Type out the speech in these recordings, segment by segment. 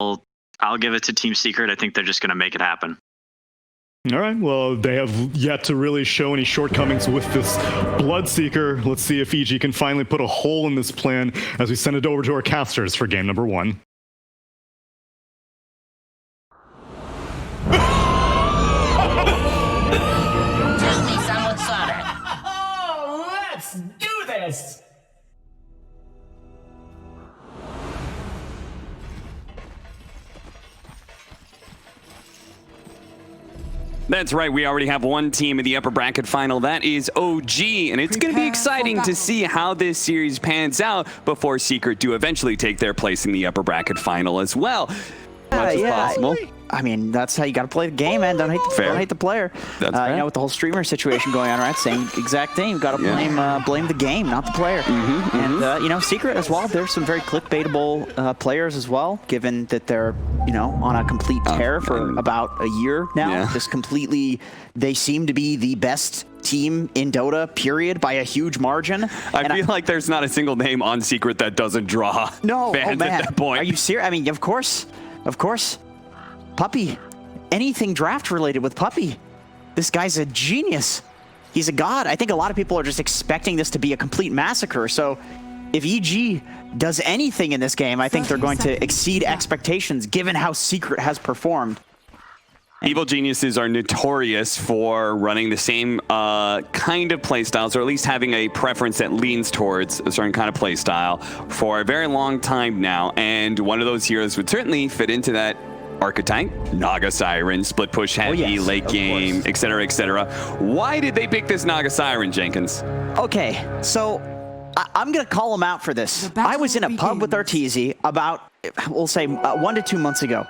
I'll give it to Team Secret. I think they're just going to make it happen. All right, well, they have yet to really show any shortcomings with this Bloodseeker. Let's see if EG can finally put a hole in this plan as we send it over to our casters for game number 1. Tell me, someone Sonic. Oh, let's do this! That's right, we already have one team in the upper bracket final. That is OG, and it's going to be exciting to see how this series pans out before Secret do eventually take their place in the upper bracket final as well. Much as possible. I mean, that's how you got to play the game, man. Don't hate the player. That's you know, with the whole streamer situation going on, right? Same exact thing. You got to blame the game, not the player. And you know, Secret as well. There's some very clickbaitable players as well, given that they're on a complete tear for about a year now. Just completely, they seem to be the best team in Dota, period, by a huge margin. I feel like there's not a single name on Secret that doesn't draw fans at that point. Are you serious? I mean, of course. Puppey. Anything draft related with Puppey. This guy's a genius. He's a god. I think a lot of people are just expecting this to be a complete massacre. So if EG does anything in this game, I think they're going to exceed expectations given how Secret has performed. Evil geniuses are notorious for running the same kind of playstyles, or at least having a preference that leans towards a certain kind of playstyle for a very long time now. And one of those heroes would certainly fit into that archetype. Naga Siren, split push heavy, late game, etc., etc. Why did they pick this Naga Siren, Jenkins? Okay, so I'm going to call him out for this. I was in a pub with Arteezy about, we'll say, 1 to 2 months ago.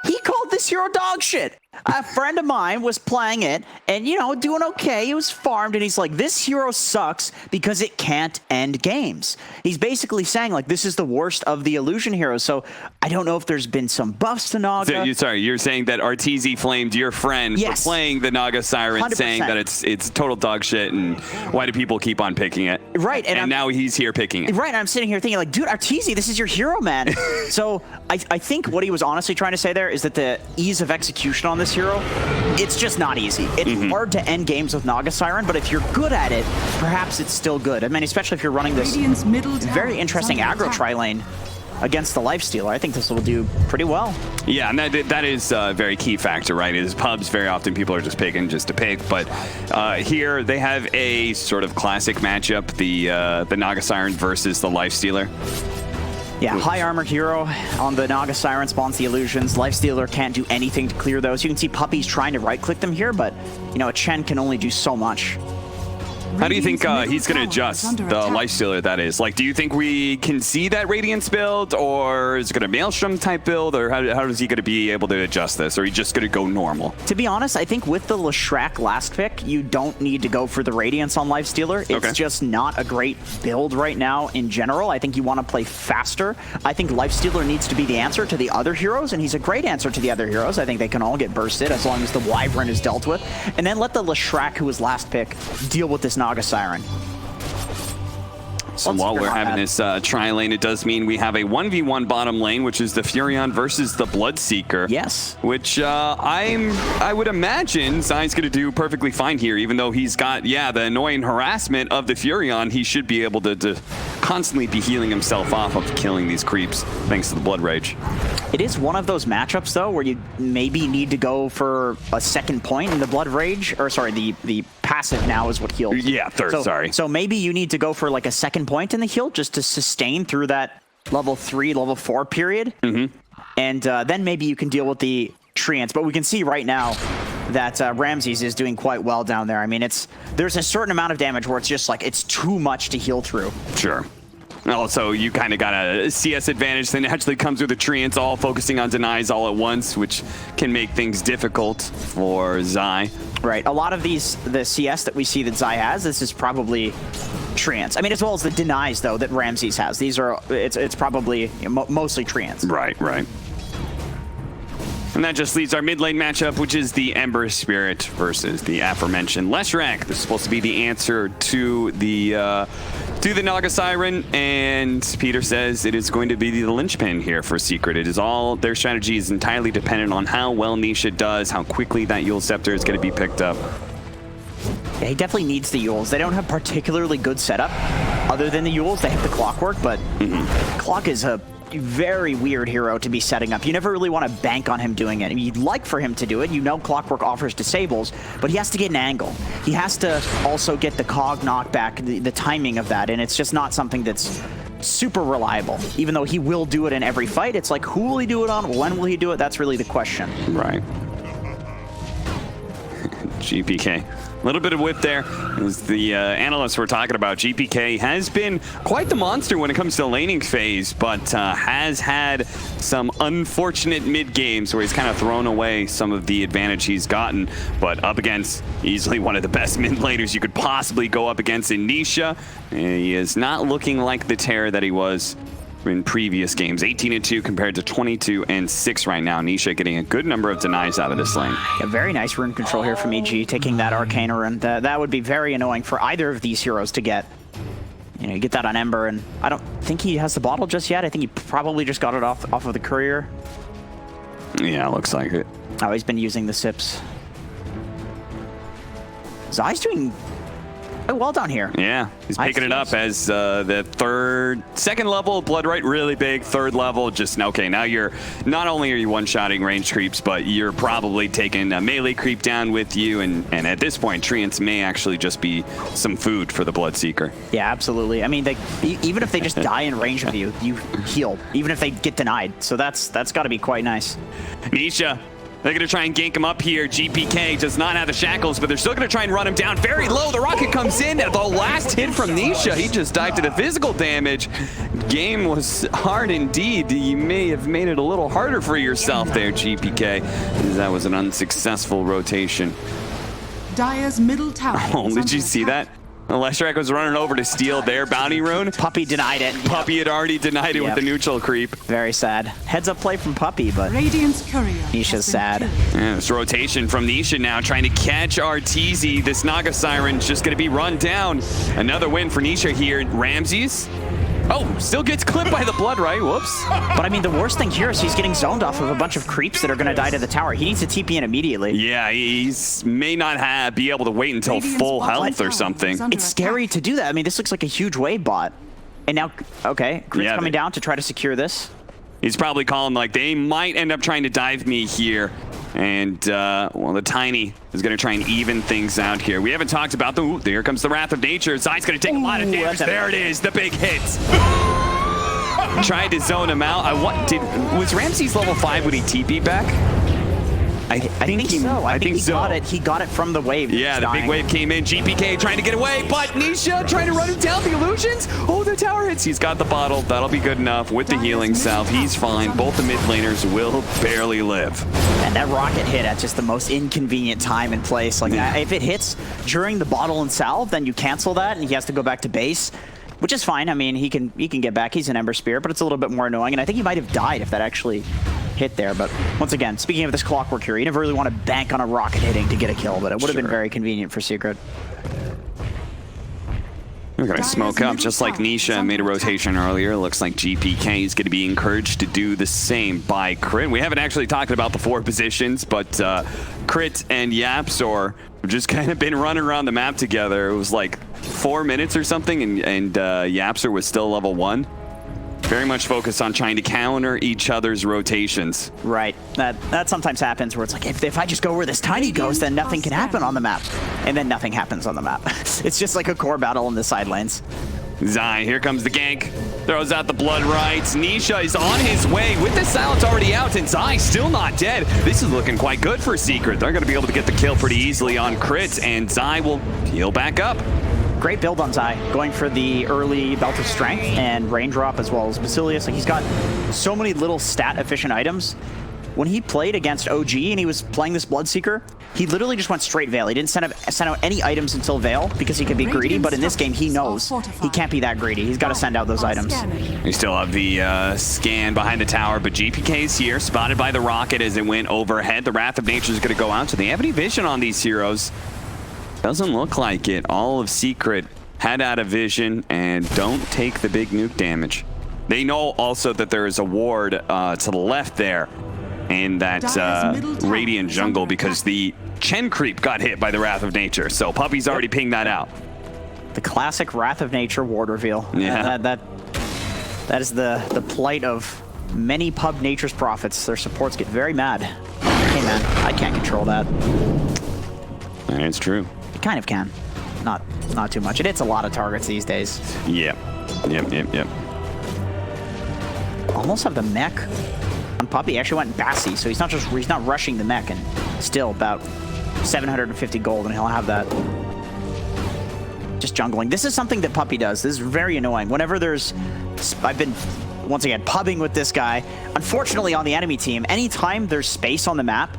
He called this hero dog shit. A friend of mine was playing it and, doing okay. He was farmed and he's like, this hero sucks because it can't end games. He's basically saying, like, this is the worst of the illusion heroes. So I don't know if there's been some buffs to Naga. So you're saying that Arteezy flamed your friend for playing the Naga Siren, 100%. Saying that it's total dog shit, and why do people keep on picking it? Right. And now he's here picking it. Right, and I'm sitting here thinking, like, dude, Arteezy, this is your hero, man. So I think what he was honestly trying to say there is that the ease of execution on this hero, it's just not easy. It's hard to end games with Naga Siren, but if you're good at it, perhaps it's still good. I mean, especially if you're running this very interesting aggro tri-lane against the Lifestealer. I think this will do pretty well. Yeah, and that is a very key factor, right? Is pubs, very often people are just picking just to pick, but here they have a sort of classic matchup, the Naga Siren versus the Lifestealer. Yeah, high armored hero on the Naga Siren spawns the illusions. Lifestealer can't do anything to clear those. You can see Puppey's trying to right-click them here, but, a Chen can only do so much. How do you think he's going to adjust the Lifestealer, that is? Like, do you think we can see that Radiance build, or is it going to Maelstrom type build, or how is he going to be able to adjust this, or are you just going to go normal? To be honest, I think with the Leshrac last pick, you don't need to go for the Radiance on Lifestealer. It's just not a great build right now in general. I think you want to play faster. I think Lifestealer needs to be the answer to the other heroes, and he's a great answer to the other heroes. I think they can all get bursted as long as the Wyvern is dealt with. And then let the Leshrac, who was last pick, deal with this Naga Siren. So while we're having this tri-lane, it does mean we have a 1v1 bottom lane, which is the Furion versus the Bloodseeker. Yes. Which I would imagine Zai's going to do perfectly fine here, even though he's got, the annoying harassment of the Furion. He should be able to constantly be healing himself off of killing these creeps, thanks to the Blood Rage. It is one of those matchups, though, where you maybe need to go for a second point in the Blood Rage, or sorry, the passive now is what heals. Yeah, sorry. So maybe you need to go for like a second point in the heal just to sustain through that level 3, level 4 period. And then maybe you can deal with the Treants. But we can see right now that Ramses is doing quite well down there. I mean, there's a certain amount of damage where it's just like, it's too much to heal through. Sure. Also, you kind of got a CS advantage that naturally comes with the Treants, all focusing on denies all at once, which can make things difficult for Zai. Right. A lot of the CS that we see that Zai has, this is probably Treants. I mean, as well as the denies, though, that Ramses has. These are, it's probably mostly Treants. Right. And that just leaves our mid lane matchup, which is the Ember Spirit versus the aforementioned Leshrac. This is supposed to be the answer to the to the Naga Siren, and Peter says it is going to be the linchpin here for Secret. It is all, their strategy is entirely dependent on how well Nisha does, how quickly that Yule Scepter is going to be picked up. Yeah, he definitely needs the Yules. They don't have particularly good setup. Other than the Yules, they have the Clockwork, but Clock is a very weird hero to be setting up. You never really want to bank on him doing it. I mean, you'd like for him to do it. You know Clockwork offers disables, but he has to get an angle. He has to also get the cog knockback, the timing of that, and it's just not something that's super reliable. Even though he will do it in every fight, it's like, who will he do it on? When will he do it? That's really the question. Right. GPK. A little bit of whip there, as the analysts were talking about. GPK has been quite the monster when it comes to the laning phase, but has had some unfortunate mid games where he's kind of thrown away some of the advantage he's gotten. But up against easily one of the best mid laners you could possibly go up against in Nisha, he is not looking like the terror that he was in previous games. 18-2 compared to 22-6 right now. Nisha getting a good number of denies out of this lane. Yeah, very nice rune control here from EG, taking that Arcane rune. That would be very annoying for either of these heroes to get. You know, you get that on Ember, and I don't think he has the bottle just yet. I think he probably just got it off of the courier. Yeah, looks like it. Oh, he's been using the sips. Zai's doing well down here. Yeah, he's picking it up as the second level Blood Right, really big. Third level, just okay. Now you're not only are you one-shotting range creeps, but you're probably taking a melee creep down with you, and at this point, Treants may actually just be some food for the Bloodseeker. Yeah, absolutely. I mean, even if they just die in range of you, you heal. Even if they get denied, so that's got to be quite nice. Nisha. They're going to try and gank him up here. GPK does not have the shackles, but they're still going to try and run him down very low. The rocket comes in at the last hit from Nisha. He just died to the physical damage. Game was hard indeed. You may have made it a little harder for yourself there, GPK. That was an unsuccessful rotation. Dire's middle tower. Oh, did you see that? Leshrac was running over to steal their bounty rune. Puppey denied it. Puppey had already denied it with the neutral creep. Very sad. Heads up play from Puppey, but Radiant's courier Nisha's sad. Yeah, this rotation from Nisha now, trying to catch Arteezy. This Naga Siren's just going to be run down. Another win for Nisha here. Ramses. Oh, still gets clipped by the Blood Right. Whoops. But I mean, the worst thing here is he's getting zoned off of a bunch of creeps that are going to die to the tower. He needs to TP in immediately. Yeah, he's may not be able to wait until full health or something. It's scary to do that. I mean, this looks like a huge wave bot. And now, okay, Crit's coming down to try to secure this. He's probably calling like they might end up trying to dive me here. And, well, the Tiny is going to try and even things out here. We haven't talked about the... There comes the Wrath of Nature. Zai's going to take a lot of damage. There it is, the big hits. Tried to zone him out. Was Ramses level 5 when he TP back? I think so. I think he got it from the wave. Yeah, the big wave came in. GPK trying to get away, but Nisha trying to run him down. The illusions. Oh, the tower hits. He's got the bottle. That'll be good enough. With the healing salve, he's fine. Both the mid laners will barely live. And that rocket hit at just the most inconvenient time and place. Like if it hits during the bottle and salve, then you cancel that, and he has to go back to base. Which is fine. I mean, he can get back. He's an Ember Spear, but it's a little bit more annoying. And I think he might have died if that actually hit there. But once again, speaking of this Clockwork here, you never really want to bank on a rocket hitting to get a kill, but it would have been very convenient for Secret. We're going to smoke up just like Nisha made a rotation earlier. Looks like GPK is going to be encouraged to do the same by Crit. We haven't actually talked about the 4 positions, but Crit and Yapzor have just kind of been running around the map together. It was like 4 minutes or something, and Yapzor was still level 1. Very much focused on trying to counter each other's rotations. Right. That sometimes happens where it's like, if I just go where this Tiny goes, then nothing can happen on the map. And then nothing happens on the map. It's just like a core battle in the side lanes. Zai, here comes the gank. Throws out the Blood Rights. Nisha is on his way with the silence already out, and Zai still not dead. This is looking quite good for Secret. They're going to be able to get the kill pretty easily on Crit, and Zai will heal back up. Great build on Zai, going for the early Belt of Strength and Raindrop as well as Basilius. Like, he's got so many little stat-efficient items. When he played against OG and he was playing this Bloodseeker, he literally just went straight Veil. He didn't send out any items until Veil because he could be greedy, but in this game he knows he can't be that greedy. He's got to send out those items. We still have the scan behind the tower, but GPK's here, spotted by the rocket as it went overhead. The Wrath of Nature is going to go out. So they have any vision on these heroes? Doesn't look like it. All of Secret head out of vision and don't take the big nuke damage. They know also that there is a ward to the left there in that Radiant jungle because the Chen creep got hit by the Wrath of Nature. So Puppey's already pinged that out. The classic Wrath of Nature ward reveal. Yeah. That is the plight of many pub Nature's prophets. Their supports get very mad. Hey man, I can't control that. It's true. You kind of can. Not too much. It hits a lot of targets these days. Yep. Almost have the mech on Puppey. Actually went Bassy, so he's not rushing the mech, and still about 750 gold, and he'll have that. Just jungling. This is something that Puppey does. This is very annoying. Whenever I've been, once again, pubbing with this guy. Unfortunately, on the enemy team, anytime there's space on the map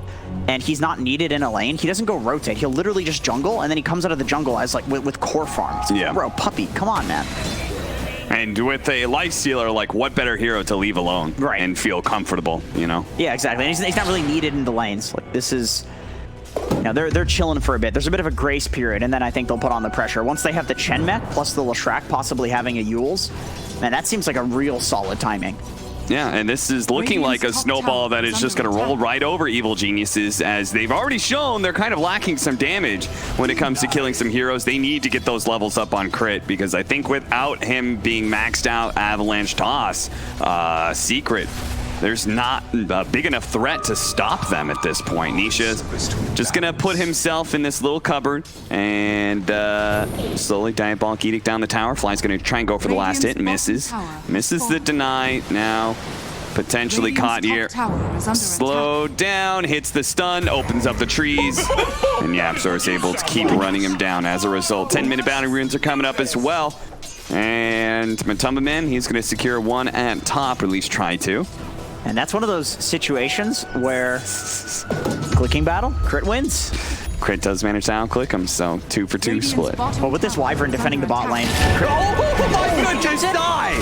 and he's not needed in a lane, he doesn't go rotate. He'll literally just jungle, and then he comes out of the jungle as like with core farms. Yeah. Bro, Puppey, come on, man. And with a lifestealer, like, what better hero to leave alone and feel comfortable, you know? Yeah, exactly. And he's not really needed in the lanes. Like, this is... You know, they're chilling for a bit. There's a bit of a grace period, and then I think they'll put on the pressure. Once they have the Chen mech, plus the Leshrac possibly having a Yules, man, that seems like a real solid timing. Yeah, and this is looking like a snowball that is just going to roll right over Evil Geniuses, as they've already shown they're kind of lacking some damage when it comes to killing some heroes. They need to get those levels up on crit, because I think without him being maxed out Avalanche Toss, Secret, there's not a big enough threat to stop them at this point. Nisha's just going to put himself in this little cupboard and slowly Diabolic Edict down the tower. Fly's going to try and go for the last hit and misses. Misses the deny. Now potentially caught here. Slow down, hits the stun, opens up the trees, and Yapzor is able to keep running him down as a result. 10-minute bounty runes are coming up as well. And Matumba Man, he's going to secure one at top, or at least try to. And that's one of those situations where clicking battle, crit wins. Crit does manage to outclick him, so 2 for 2 split. But with this Wyvern defending the bot lane. Oh my goodness, die!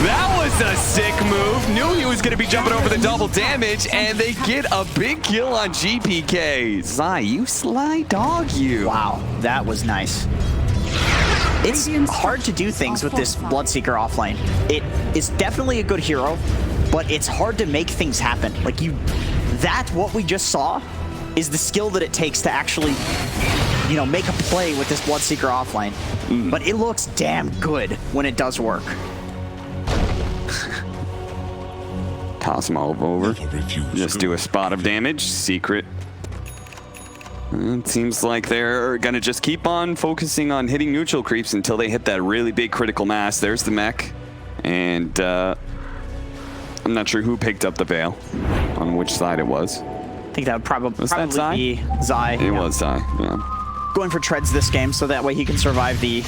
That was a sick move. Knew he was going to be jumping over the double damage, and they get a big kill on GPK. Zai, you sly dog, you. Wow, that was nice. It's hard to do things with this Bloodseeker offlane. It is definitely a good hero, but it's hard to make things happen. Like what we just saw is the skill that it takes to actually, you know, make a play with this Bloodseeker offlane. But it looks damn good when it does work. Toss him all over. Just do a spot of damage. Secret. It seems like they're going to just keep on focusing on hitting neutral creeps until they hit that really big critical mass. There's the mech. And I'm not sure who picked up the Veil, on which side it was. I think that would probably Zai? be Zai. It was Zai, yeah. Going for treads this game, so that way he can survive the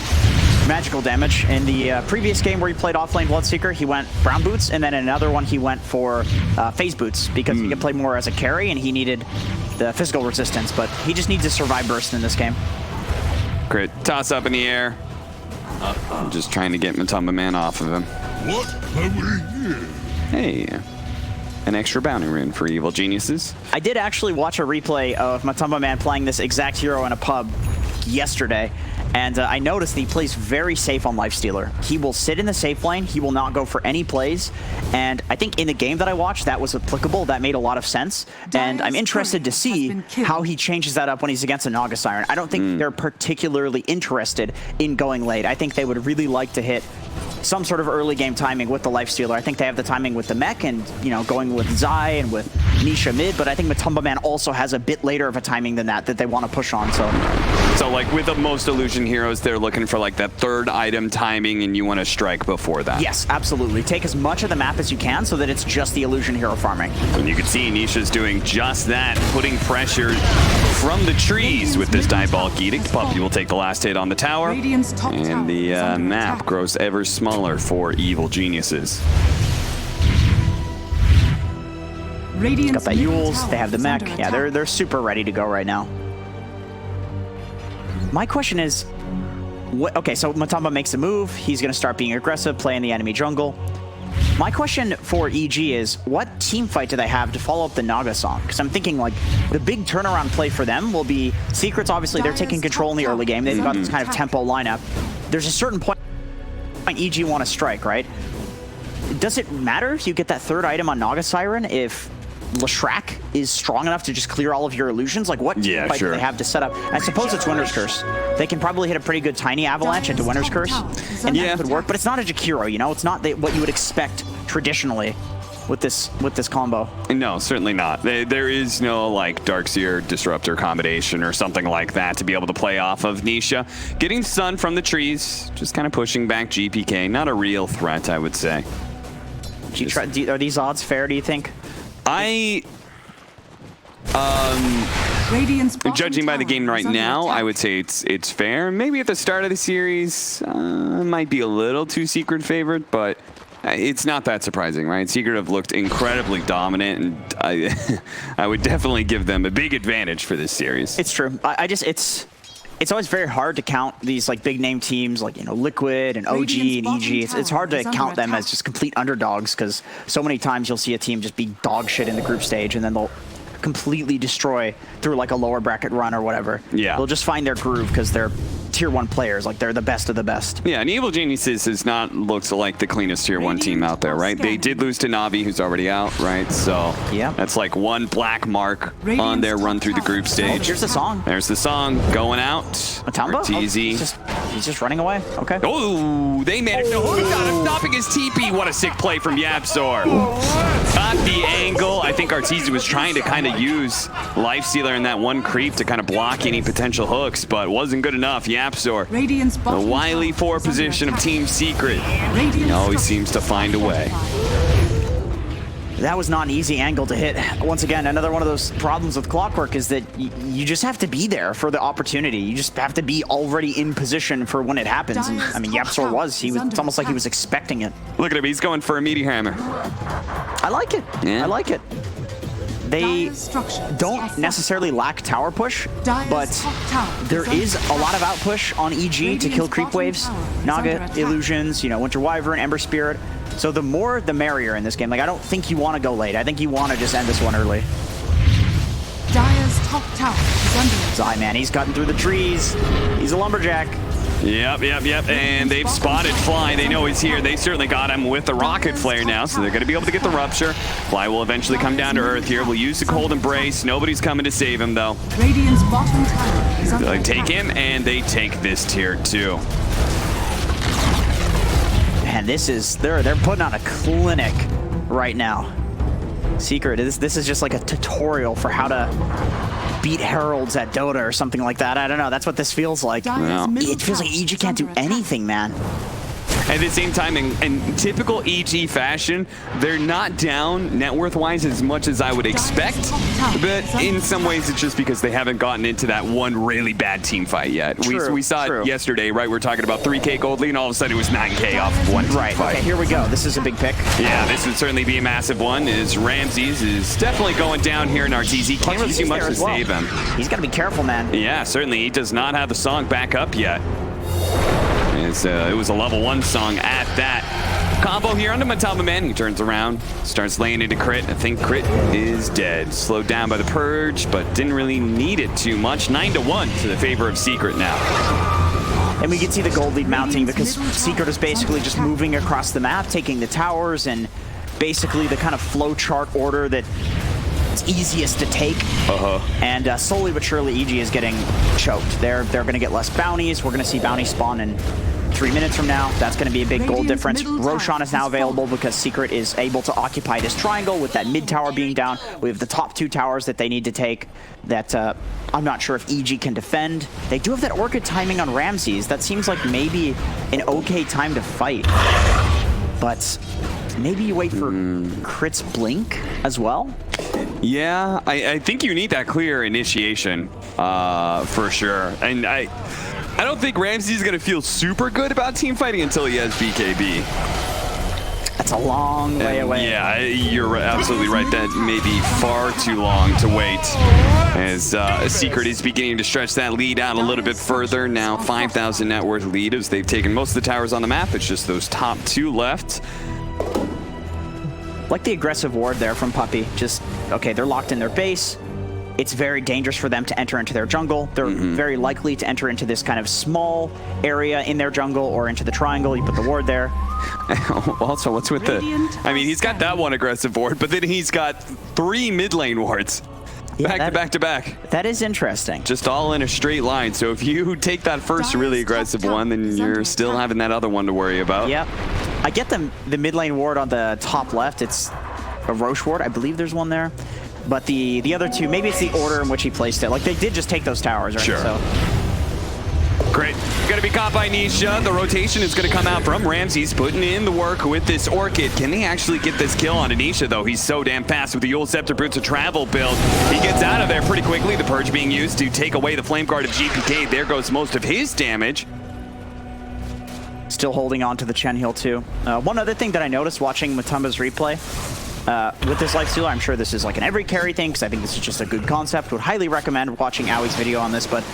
magical damage. In the previous game where he played offlane Bloodseeker, he went brown boots, and then in another one he went for phase boots, because he could play more as a carry, and he needed the physical resistance, but he just needs to survive burst in this game. Crit. Toss up in the air. I'm just trying to get Matumba Man off of him. What have we here? Hey. An extra bounty rune for Evil Geniuses. I did actually watch a replay of Matumba Man playing this exact hero in a pub yesterday, and I noticed that he plays very safe on Lifestealer. He will sit in the safe lane, he will not go for any plays, and I think in the game that I watched that was applicable, that made a lot of sense, and I'm interested to see how he changes that up when he's against a Naga Siren. I don't think they're particularly interested in going late. I think they would really like to hit some sort of early game timing with the Lifestealer. I think they have the timing with the mech and, you know, going with Zai and with Nisha mid, but I think Matumba Man also has a bit later of a timing than that they want to push on. So like with the most illusion heroes, they're looking for like that third item timing, and you want to strike before that. Yes, absolutely. Take as much of the map as you can so that it's just the illusion hero farming. And you can see Nisha's doing just that, putting pressure from the trees with this Diabolic Edict. Puppey will take the last hit on the tower, and the map grows ever smaller for Evil Geniuses. Got that Yules, they have the mech. Yeah, they're super ready to go right now. My question is, okay, so Matumba makes a move. He's going to start being aggressive, play in the enemy jungle. My question for EG is, what team fight do they have to follow up the Naga song? Because I'm thinking, like, the big turnaround play for them will be Secrets. Obviously, they're taking control in the early game. They've got this kind of tempo lineup. there's a certain point EG want to strike, right? Does it matter if you get that third item on Naga Siren if Leshrac is strong enough to just clear all of your illusions? Like, what team fight do they have to set up? I suppose it's Winter's Curse. They can probably hit a pretty good tiny avalanche into Winter's Curse, and that could work. But it's not a Jakiro, you know? It's not what you would expect traditionally with this combo. No, certainly not. There is no like Darkseer Disruptor combination or something like that to be able to play off of Nisha. Getting stun from the trees, just kind of pushing back GPK. Not a real threat, I would say. Are these odds fair, do you think? Judging by the game right now, I would say it's fair. Maybe at the start of the series, might be a little too Secret favored, but it's not that surprising, right? Secret have looked incredibly dominant, and I would definitely give them a big advantage for this series. It's true. It's always very hard to count these like big name teams like, you know, Liquid and OG and EG. It's hard to count them as just complete underdogs because so many times you'll see a team just be dog shit in the group stage and then they'll completely destroy through like a lower bracket run or whatever. Yeah. They'll just find their groove because they're tier 1 players, like they're the best of the best. Yeah, and Evil Geniuses has not looked like the cleanest tier 1 team out there, right? They did lose to Navi, who's already out, right? So yeah, that's like one black mark on their run through the group stage. Oh, here's the song. There's the song going out. Matumbo? He's just running away. Okay. Oh, they managed to hold him down, stopping his TP. What a sick play from Yapzor. Got the angle. I think Arteezy was trying to kind of use Lifestealer in that one creep to kind of block any potential hooks, but wasn't good enough. Yapzor, the wily 4 position of Team Secret. He always seems to find a way. That was not an easy angle to hit. Once again, another one of those problems with Clockwork is that you just have to be there for the opportunity. You just have to be already in position for when it happens. And I mean, Yapzor was. It's almost like he was expecting it. Look at him. He's going for a meaty hammer. I like it. Yeah. I like it. They don't necessarily lack tower push, but there is a lot of outpush on EG to kill creep waves, Naga illusions, you know, Winter Wyvern, Ember Spirit. So the more, the merrier in this game. Like, I don't think you want to go late. I think you want to just end this one early. Dire's top tower is under attack. Zai, man, he's cutting through the trees. He's a lumberjack. Yep. And they've spotted Fly. They know he's here. They certainly got him with the Rocket Flare now, so they're going to be able to get the Rupture. Fly will eventually come down to Earth here. We'll use the Cold Embrace. Nobody's coming to save him, though. Radiant's bottom tower is under They attack. take him, and they take this tier 2. And this is, they're putting on a clinic right now. Secret, this is just like a tutorial for how to beat Heralds at Dota or something like that. I don't know, that's what this feels like. It feels like EG can't do anything, man. At the same time, in typical EG fashion, they're not down net worth-wise as much as I would expect, but in some ways it's just because they haven't gotten into that one really bad team fight yet. We saw it yesterday, right? We were talking about 3K gold lead, and all of a sudden it was 9K off of one team fight. Okay, here we go. This is a big pick. Yeah, this would certainly be a massive one, as Ramses is definitely going down here in Arteezy. Can't really do much to save him. He's got to be careful, man. Yeah, certainly. He does not have the song back up yet. It was a level 1 song at that. Combo here onto Matama Man. He turns around, starts laying into crit. I think crit is dead. Slowed down by the Purge, but didn't really need it too much. 9-1 to the favor of Secret now. And we can see the gold lead mounting because Secret is basically just moving across the map, taking the towers, and basically the kind of flow chart order that it's easiest to take. And slowly but surely EG is getting choked. They're going to get less bounties. We're going to see bounties spawn in 3 minutes from now. That's going to be a big gold difference. Roshan is now available because Secret is able to occupy this triangle with that mid tower being down. We have the top 2 towers that they need to take that I'm not sure if EG can defend. They do have that Orchid timing on Ramses. That seems like maybe an okay time to fight. But maybe you wait for Crit's Blink as well? Yeah, I think you need that clear initiation for sure. And I don't think Ramsey's going to feel super good about team fighting until he has BKB. That's a long way away. Yeah, you're absolutely right. That may be far too long to wait. As Secret is beginning to stretch that lead out a little bit further. Now 5,000 net worth lead as they've taken most of the towers on the map. It's just those top 2 left. Like the aggressive ward there from Puppey. Just, okay, they're locked in their base. it's very dangerous for them to enter into their jungle. They're very likely to enter into this kind of small area in their jungle or into the triangle. You put the ward there. Also, what's with Radiant I mean, he's got that one aggressive ward, but then he's got 3 mid lane wards. Back to back. That is interesting. Just all in a straight line. So if you take that first really aggressive one, then you're still having that other one to worry about. Yep. I get the mid lane ward on the top left. It's a Roche ward. I believe there's one there. But the other two, maybe it's the order in which he placed it. Like, they did just take those towers, right? Sure. So. Great. Gonna be caught by Nisha. The rotation is gonna come out from Ramses, putting in the work with this Orchid. Can they actually get this kill on Nisha, though? He's so damn fast with the Yule Scepter Boots of Travel build. He gets out of there pretty quickly. The Purge being used to take away the Flame Guard of GPK. There goes most of his damage. Still holding on to the Chen heal, too. One other thing that I noticed watching Matumba's replay, with this lifestealer, I'm sure this is like an every carry thing, because I think this is just a good concept. Would highly recommend watching Owie's video on this, but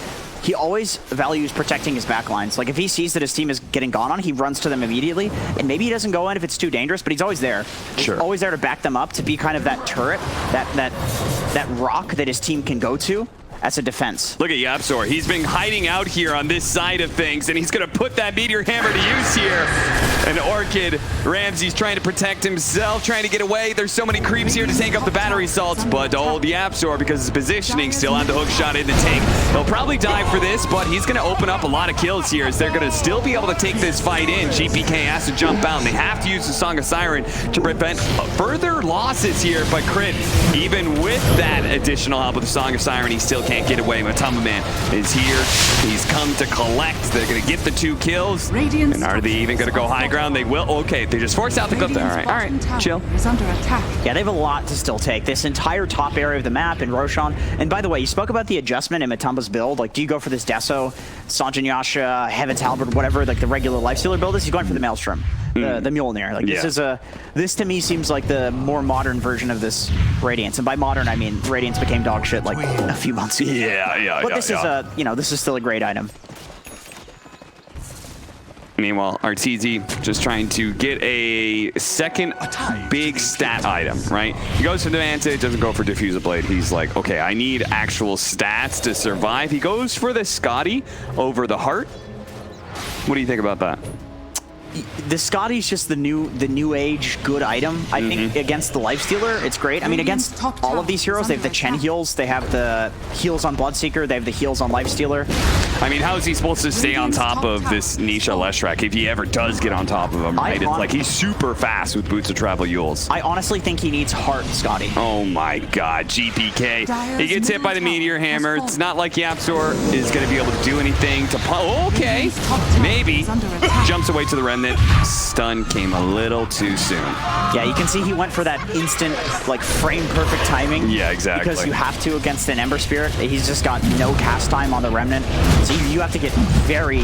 he always values protecting his backlines. Like, if he sees that his team is getting gone on, he runs to them immediately, and maybe he doesn't go in if it's too dangerous, but he's always there. Sure. He's always there to back them up, to be kind of that turret, that rock that his team can go to as a defense. Look at Yapzor. He's been hiding out here on this side of things, and he's going to put that Meteor Hammer to use here. An Orchid. Ramsey's trying to protect himself, trying to get away. There's so many creeps here to tank up the battery salts, but old Yapzor, because his positioning still on the hook shot in the tank. He'll probably die for this, but he's going to open up a lot of kills here, as they're going to still be able to take this fight in. GPK has to jump out, and they have to use the Song of Siren to prevent further losses here, but Crit, even with that additional help with the Song of Siren, he still can't get away. Matumba Man is here. He's come to collect. They're going to get the 2 kills. And are they even going to go high ground? They will. Okay, they just forced out the clip there. All right, chill. Is under attack. Yeah, they have a lot to still take. This entire top area of the map in Roshan. And by the way, you spoke about the adjustment in Matumba's build. Like, do you go for this Deso, Sanjin Yasha, Heaven's Halberd, whatever, like the regular lifestealer build is? He's going for the Maelstrom, the Mjolnir. Like, this to me seems like the more modern version of this Radiance. And by modern, I mean Radiance became dog shit like a few months ago. But this is this is still a great item. Meanwhile, RTZ just trying to get a second big stat item, right? He goes for the Manta, doesn't go for Diffuser Blade. He's like, okay, I need actual stats to survive. He goes for the Scotty over the Heart. What do you think about that? The Scotty's just the new age good item. I think against the Lifestealer, it's great. I mean, against all of these heroes, they have the Chen heals, they have the heals on Bloodseeker, they have the heals on Lifestealer. I mean, how is he supposed to stay on top of this Nisha Leshrac if he ever does get on top of him, right? It's like he's super fast with Boots of Travel Yules. I honestly think he needs Heart Scotty. Oh my god, GPK. He gets hit by the Meteor Hammer. It's not like Yapzor is going to be able to do anything to... Okay, maybe. Jumps away to the Remnant. Stun came a little too soon. Yeah, you can see he went for that instant, like, frame-perfect timing. Yeah, exactly. Because you have to against an Ember Spirit. He's just got no cast time on the Remnant. So you have to get very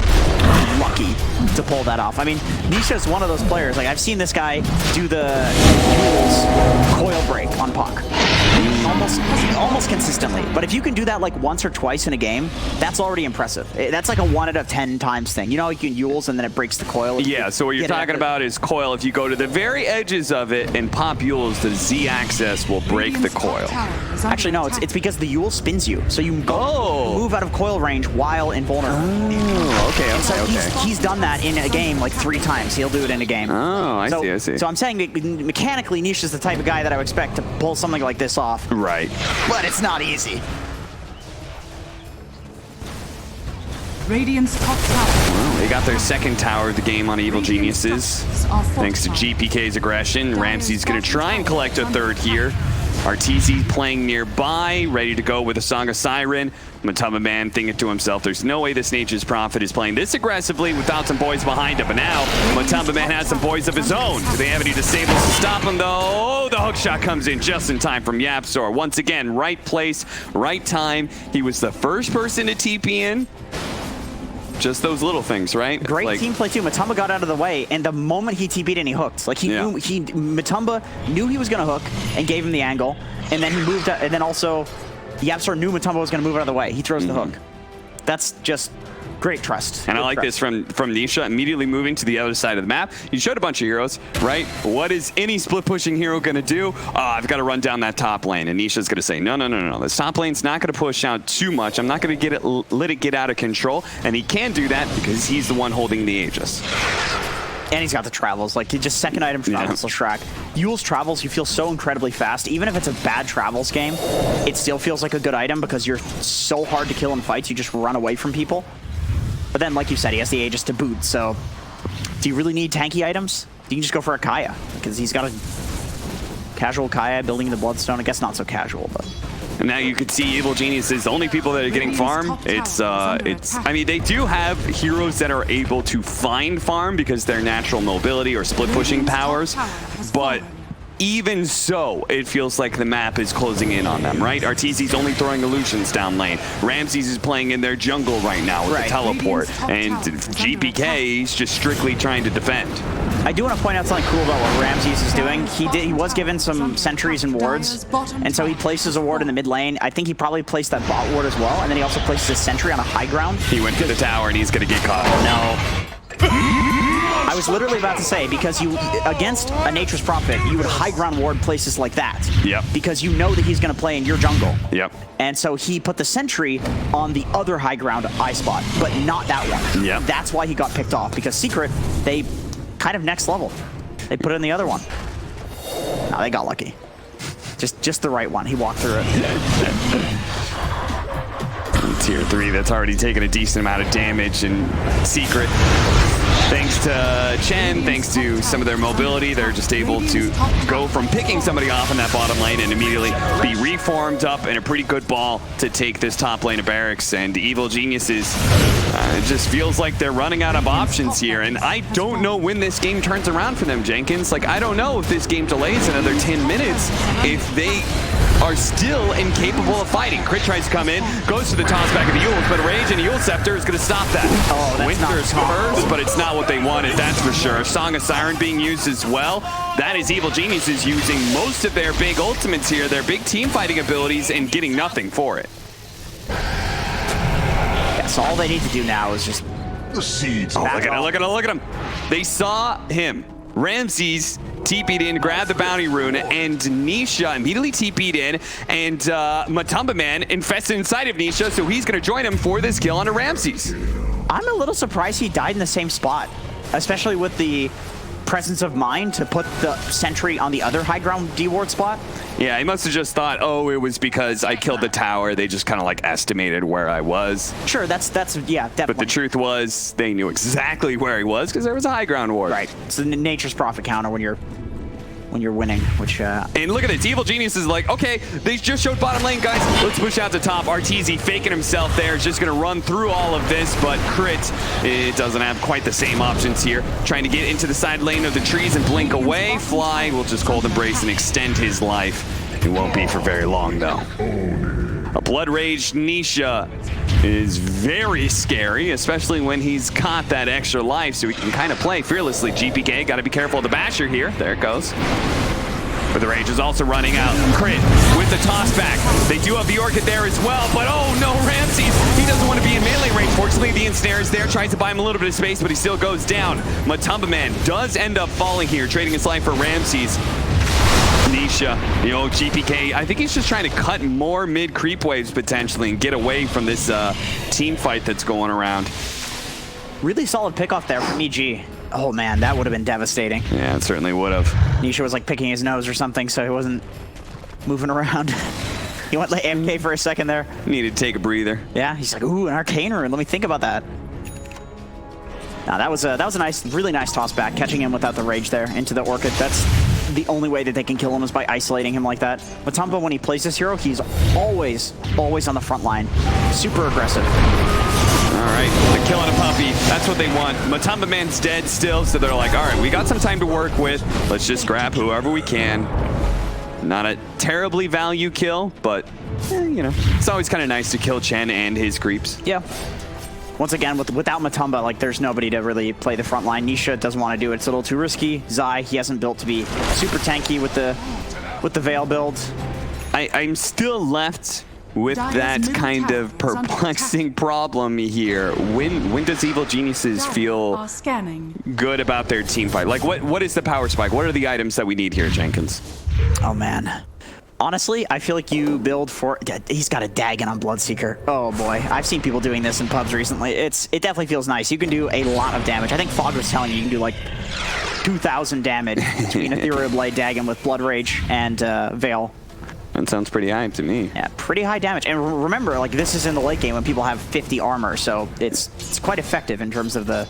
lucky to pull that off. I mean, Nisha's one of those players. Like, I've seen this guy do the coil break on Puck. Almost consistently. But if you can do that like once or twice in a game, that's already impressive. That's like a 1 out of 10 times thing. You know, you can Yules and then it breaks the coil. Yeah, so what you're talking about is coil. If you go to the very edges of it and pop Yules, the Z axis will break the coil. Actually, no, it's because the Yule spins you. So you move out of coil range while invulnerable. Oh, okay, He's done that in a game like 3 times. He'll do it in a game. Oh, I see. So I'm saying that mechanically, Nisha's the type of guy that I would expect to pull something like this off. Right. But it's not easy. Radiant's top tower. Well, they got their second tower of the game on Evil Geniuses. Thanks to GPK's aggression. Ramsey's going to try and collect a third here. Arteezy playing nearby, ready to go with a Song of Siren. Matumba Man thinking to himself, there's no way this Nature's Prophet is playing this aggressively without some boys behind him. But now, Matumba Man has some boys of his own. Do they have any disables to stop him, though? Oh, the hook shot comes in just in time from Yapzor. Once again, right place, right time. He was the first person to TP in. Just those little things, right? Great team play too. Matumba got out of the way, and the moment he TP'd in, he hooked. Like Matumba knew he was gonna hook and gave him the angle, and then he moved. And then also, Yapzor knew Matumba was gonna move out of the way. He throws the hook. That's just Great trust. And I Good like this trust. from Nisha, immediately moving to the other side of the map. You showed a bunch of heroes, right? What is any split pushing hero going to do? I've got to run down that top lane. And Nisha's going to say, no. This top lane's not going to push out too much. I'm not going to let it get out of control. And he can do that because he's the one holding the Aegis. And he's got the travels, like just second item travels, Shrek. Yule's travels, you feel so incredibly fast. Even if it's a bad travels game, it still feels like a good item because you're so hard to kill in fights, you just run away from people. But then, like you said, he has the Aegis to boot, so do you really need tanky items? You can just go for a Kaya, because he's got a casual Kaya building the Bloodstone. I guess not so casual, but... And now you can see Evil Geniuses, the only people that are getting farm, I mean, they do have heroes that are able to find farm because their natural mobility or split pushing powers, but even so, it feels like the map is closing in on them, right? Arteezy's only throwing illusions down lane. Ramses is playing in their jungle right now with the teleport, and GPK is just strictly trying to defend. I do want to point out something cool about what Ramses is doing. He was given some sentries and wards, and so he places a ward in the mid lane. I think he probably placed that bot ward as well, and then he also places a sentry on a high ground. He went to the tower and he's going to get caught. Oh, no. I was literally about to say, because you, against a Nature's Prophet, you would high ground ward places like that. Yep. Because you know that he's going to play in your jungle. Yep. And so he put the sentry on the other high ground eye spot, but not that one. Yep. That's why he got picked off, because Secret, they kind of next level. They put it in the other one. No, they got lucky. Just the right one. He walked through it. Tier 3 that's already taken a decent amount of damage, and Secret, thanks to Chen, thanks to some of their mobility, they're just able to go from picking somebody off in that bottom lane and immediately be reformed up in a pretty good ball to take this top lane of barracks. And Evil Geniuses, it just feels like they're running out of options here, and I don't know when this game turns around for them, Jenkins. Like, I don't know if this game delays another 10 minutes, if they are still incapable of fighting. Crit tries to come in, goes to the toss back of the Yules, but a Rage and a Yule Scepter is going to stop that. Oh, that's Winter's first, but it's not what they wanted, that's for sure. Song of Siren being used as well. That is Evil Geniuses using most of their big ultimates here, their big team fighting abilities, and getting nothing for it. Yeah, so all they need to do now is just... The seeds. Oh, look at him. They saw him. Ramses TP'd in, grabbed the bounty rune, and Nisha immediately TP'd in, and Matumba Man infested inside of Nisha, so he's going to join him for this kill onto Ramses. I'm a little surprised he died in the same spot, especially with the presence of mind to put the sentry on the other high ground D-ward spot. Yeah, he must have just thought, oh, it was because I killed the tower. They just kind of like estimated where I was. Sure, that's yeah, definitely. But the truth was, they knew exactly where he was because there was a high ground ward. Right. It's the Nature's Prophet counter when you're winning, which... And look at this. Evil Genius is like, okay, they just showed bottom lane, guys. Let's push out to top. Arteezy faking himself there. Is just going to run through all of this, but Crit, it doesn't have quite the same options here. Trying to get into the side lane of the trees and blink away. Fly will just Cold Embrace and extend his life. It won't be for very long, though. A Blood Rage Nisha is very scary, especially when he's caught that extra life, so he can kind of play fearlessly. GPK, got to be careful of the basher here. There it goes. But the Rage is also running out. Crit with the toss back. They do have the Orchid there as well, but oh no, Ramses, he doesn't want to be in melee range. Fortunately, the ensnare is there, tries to buy him a little bit of space, but he still goes down. Matumba Man does end up falling here, trading his life for Ramses. Nisha, GPK, I think he's just trying to cut more mid creep waves potentially and get away from this team fight that's going around. Really solid pickoff there from EG. Oh man, that would have been devastating. Yeah, it certainly would have. Nisha was like picking his nose or something, so he wasn't moving around. He went like AFK for a second there. Needed to take a breather. Yeah, he's like, ooh, an arcane rune. Let me think about that. Now that was a nice, really nice toss back, catching him without the Rage there into the Orchid. That's the only way that they can kill him is by isolating him like that. Matumba, when he plays this hero, he's always on the front line. Super aggressive. All right, the kill on a puppy. That's what they want. Matumba Man's dead still, so they're like, all right, we got some time to work with. Let's just grab whoever we can. Not a terribly value kill, but, it's always kind of nice to kill Chen and his creeps. Yeah. Once again, without Matumba, like, there's nobody to really play the front line. Nisha doesn't want to do it. It's a little too risky. Zai, he hasn't built to be super tanky with the Veil build. I'm still left with Dire's that middle kind tower of is under perplexing problem here. When does Evil Geniuses Dire feel are scanning. good about their team fight? Like, what is the power spike? What are the items that we need here, Jenkins? Oh, man. Honestly, I feel like you build for... He's got a Dagon on Bloodseeker. Oh, boy. I've seen people doing this in pubs recently. It definitely feels nice. You can do a lot of damage. I think Fog was telling you can do, like, 2,000 damage between Ethereal Blade, Dagon with Blood Rage and Veil. That sounds pretty high to me. Yeah, pretty high damage. And remember, like, this is in the late game when people have 50 armor, so it's quite effective in terms of the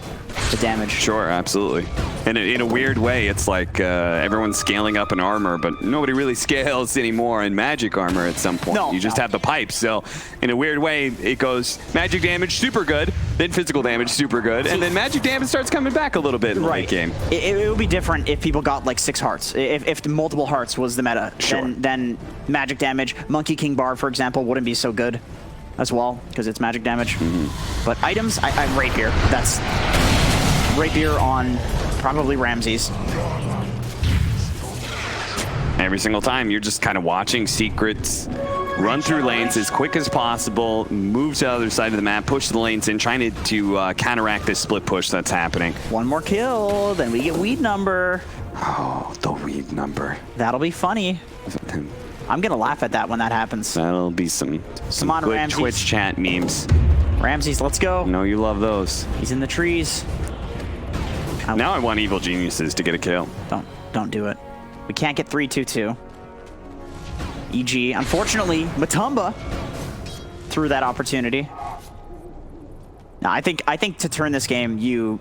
damage. Sure, absolutely. And in a weird way, it's like everyone's scaling up in armor, but nobody really scales anymore in magic armor at some point. No, you just have the pipes. So in a weird way, it goes magic damage, super good, then physical damage, super good, and then magic damage starts coming back a little bit in the late game. It would be different if people got like 6 hearts. If multiple hearts was the meta, Sure. then magic damage, Monkey King Bar, for example, wouldn't be so good as well, because it's magic damage. But items, I Rapier. That's Rapier on probably Ramses. Every single time, you're just kind of watching secrets run through lanes as quick as possible, move to the other side of the map, push the lanes in, trying to counteract this split push that's happening. One more kill, then we get weed number. Oh, the weed number. That'll be funny. I'm gonna laugh at that when that happens. That'll be some on, good Ramses. Twitch chat memes. Ramses, let's go. No, you love those. He's in the trees. Now I want Evil Geniuses to get a kill. Don't do it. We can't get 3-2-2. EG, unfortunately, Matumba threw that opportunity. Now, I think to turn this game, you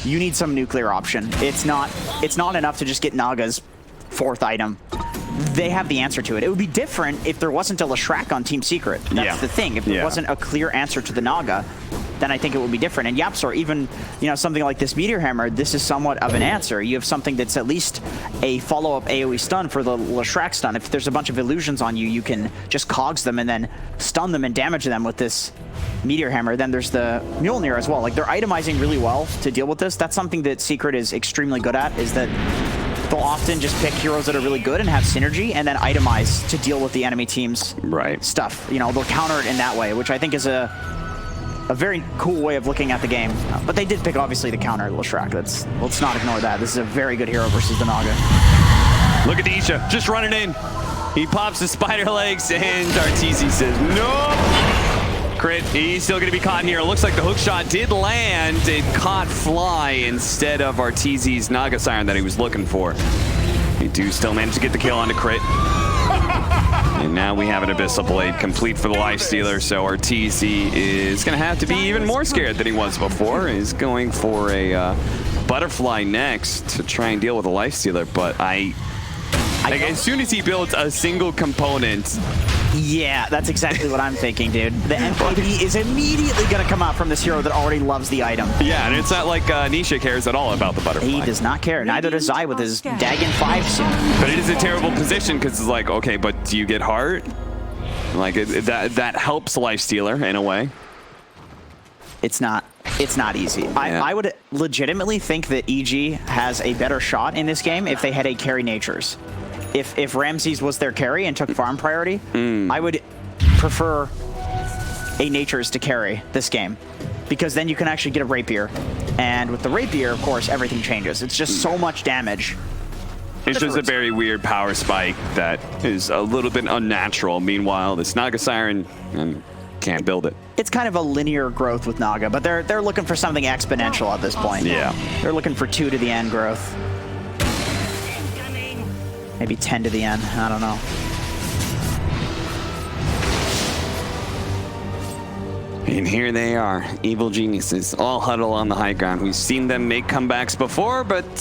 need some nuclear option. It's not enough to just get Naga's 4th item. They have the answer to it. It would be different if there wasn't a Leshrac on Team Secret. That's the thing. If there wasn't a clear answer to the Naga, then I think it would be different. And Yapsor, even something like this Meteor Hammer, this is somewhat of an answer. You have something that's at least a follow-up AoE stun for the Leshrac stun. If there's a bunch of illusions on you, you can just cogs them and then stun them and damage them with this Meteor Hammer. Then there's the Mjolnir as well. Like, they're itemizing really well to deal with this. That's something that Secret is extremely good at, is that they'll often just pick heroes that are really good and have synergy and then itemize to deal with the enemy team's stuff. They'll counter it in that way, which I think is a very cool way of looking at the game. But they did pick, obviously, the counter Leshrac. Let's not ignore that. This is a very good hero versus the Naga. Look at Isha, just running in. He pops the spider legs, and Arteezy says, no! Crit, he's still going to be caught in here. It looks like the hook shot did land. It caught Fly instead of Arteezy's Naga Siren that he was looking for. They do still manage to get the kill onto Crit. And now we have an Abyssal Blade complete for the Lifestealer, so Arteezy is going to have to be even more scared than he was before. He's going for a Butterfly next to try and deal with a Lifestealer, but as soon as he builds a single component... Yeah, that's exactly what I'm thinking, dude. The MPD is immediately going to come out from this hero that already loves the item. Yeah, and it's not like Nisha cares at all about the Butterfly. He does not care. Neither does Zai with his Dagon 5 soon. But it is a terrible position because it's like, okay, but do you get heart? Like, that helps Lifestealer in a way. It's not easy. Yeah. I would legitimately think that EG has a better shot in this game if they had a carry natures. If Ramses was their carry and took farm priority, I would prefer a natures to carry this game, because then you can actually get a rapier. And with the rapier, of course, everything changes. It's just so much damage. It's just a very weird power spike that is a little bit unnatural. Meanwhile, this Naga Siren can't build it. It's kind of a linear growth with Naga, but they're looking for something exponential at this point. Yeah. They're looking for 2 to the end growth. Maybe 10 to the end. I don't know. And here they are, Evil Geniuses, all huddle on the high ground. We've seen them make comebacks before, but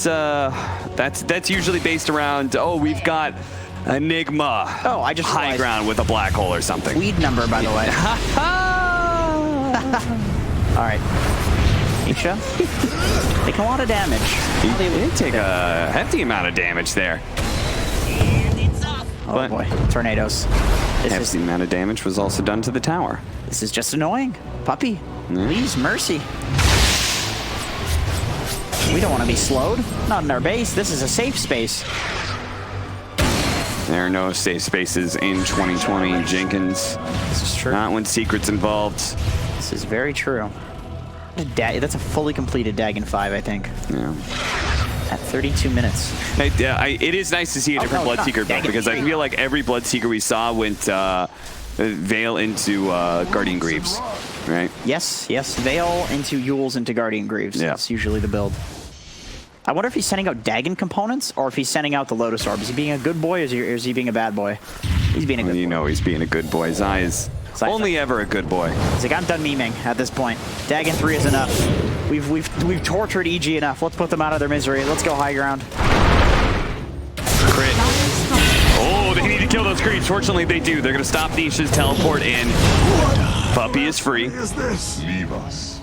that's usually based around, we've got Enigma. Oh, I just high ground with a black hole or something. Weed number, by the way. All right. Isha, taking a lot of damage. He did take a hefty amount of damage there. Oh boy, tornadoes. Hefty amount of damage was also done to the tower. This is just annoying. Puppey, please, mercy. We don't want to be slowed. Not in our base. This is a safe space. There are no safe spaces in 2020, Jenkins. This is true. Not when Secret's involved. This is very true. That's a fully completed Dagon 5, I think. Yeah. At 32 minutes. It is nice to see a different no, it's Bloodseeker not. build because I feel like every Bloodseeker we saw went Veil into Guardian Greaves, right? Yes. Veil into Yules into Guardian Greaves. Yeah. That's usually the build. I wonder if he's sending out Dagon components or if he's sending out the Lotus Orb. Is he being a good boy or is he being a bad boy? He's being a good boy. You know he's being a good boy. Zai is only ever a good boy. He's like, I'm done memeing at this point. Dagon 3 is enough. We've tortured EG enough. Let's put them out of their misery. Let's go high ground. Crit. Oh, they need to kill those creeps. Fortunately, they do. They're going to stop Nisha's teleport in. Puppey is free. Is this? Leave us.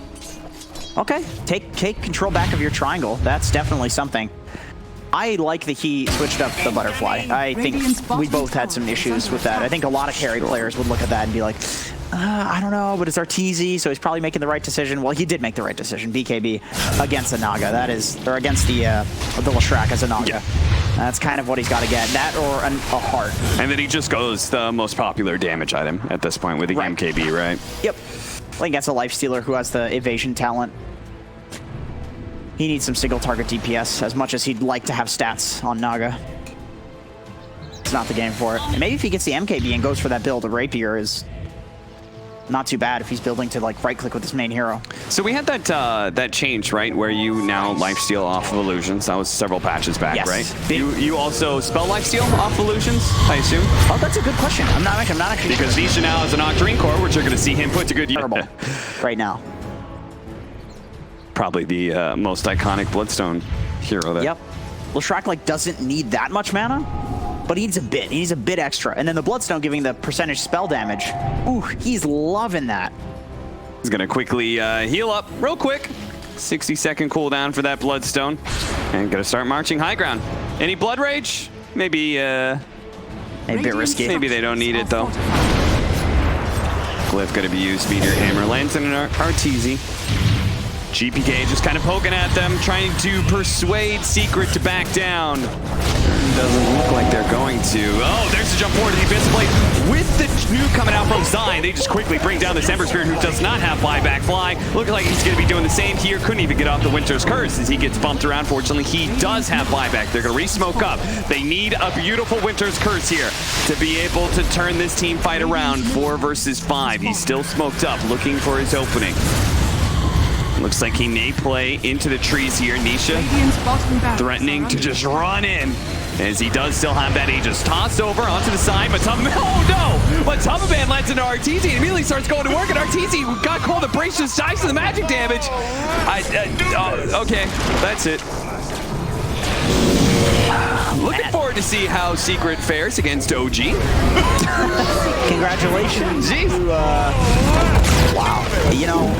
Okay, take control back of your triangle. That's definitely something. I like that he switched up the butterfly. I think we both had some issues with that. I think a lot of carry players would look at that and be like, I don't know, but it's Arteezy, so he's probably making the right decision. Well, he did make the right decision. BKB against the Naga. That is, or against the Lashrak as a Naga. Yeah. That's kind of what he's got to get. That or a heart. And then he just goes the most popular damage item at this point with the MKB, right? Yep. I think that's a Lifestealer who has the evasion talent. He needs some single target DPS as much as he'd like to have stats on Naga. It's not the game for it. And maybe if he gets the MKB and goes for that build, a Rapier is not too bad if he's building to like right click with his main hero. So we had that change, right, where you now lifesteal off of illusions. That was several patches back, Yes. right? You also spell lifesteal off illusions, I assume? Oh, that's a good question. I'm not actually Because Nisha now has an Octarine Core, which you're going to see him put to good use. terrible right now. Probably the most iconic Bloodstone hero there. Yep. Lashrak like doesn't need that much mana, but he needs a bit. He needs a bit extra. And then the Bloodstone giving the percentage spell damage. Ooh, he's loving that. He's going to quickly heal up real quick. 60-second cooldown for that Bloodstone. And going to start marching high ground. Any Blood Rage? Maybe A bit risky. maybe they don't need it, though. Glyph going to be used. Meteor Hammer lands in an Arteezy. GPK just kind of poking at them, trying to persuade Secret to back down. Doesn't look like they're going to. Oh, there's the jump forward to the Abyss Blade. With the new coming out from Zai, they just quickly bring down this Ember Spirit, who does not have buyback fly. Looks like he's going to be doing the same here. Couldn't even get off the Winter's Curse as he gets bumped around. Fortunately, he does have buyback. They're going to re-smoke up. They need a beautiful Winter's Curse here to be able to turn this team fight around. 4 versus 5. He's still smoked up, looking for his opening. Looks like he may play into the trees here. Nisha threatening to just run in, as he does still have that Aegis. Tossed over onto the side. Oh no! Matamaban lands into Arteezy and immediately starts going to work, and Arteezy got called a brace, just dies to the magic damage. Okay, that's it. Looking forward to see how Secret fares against OG. Congratulations. Jeez. Wow. You know,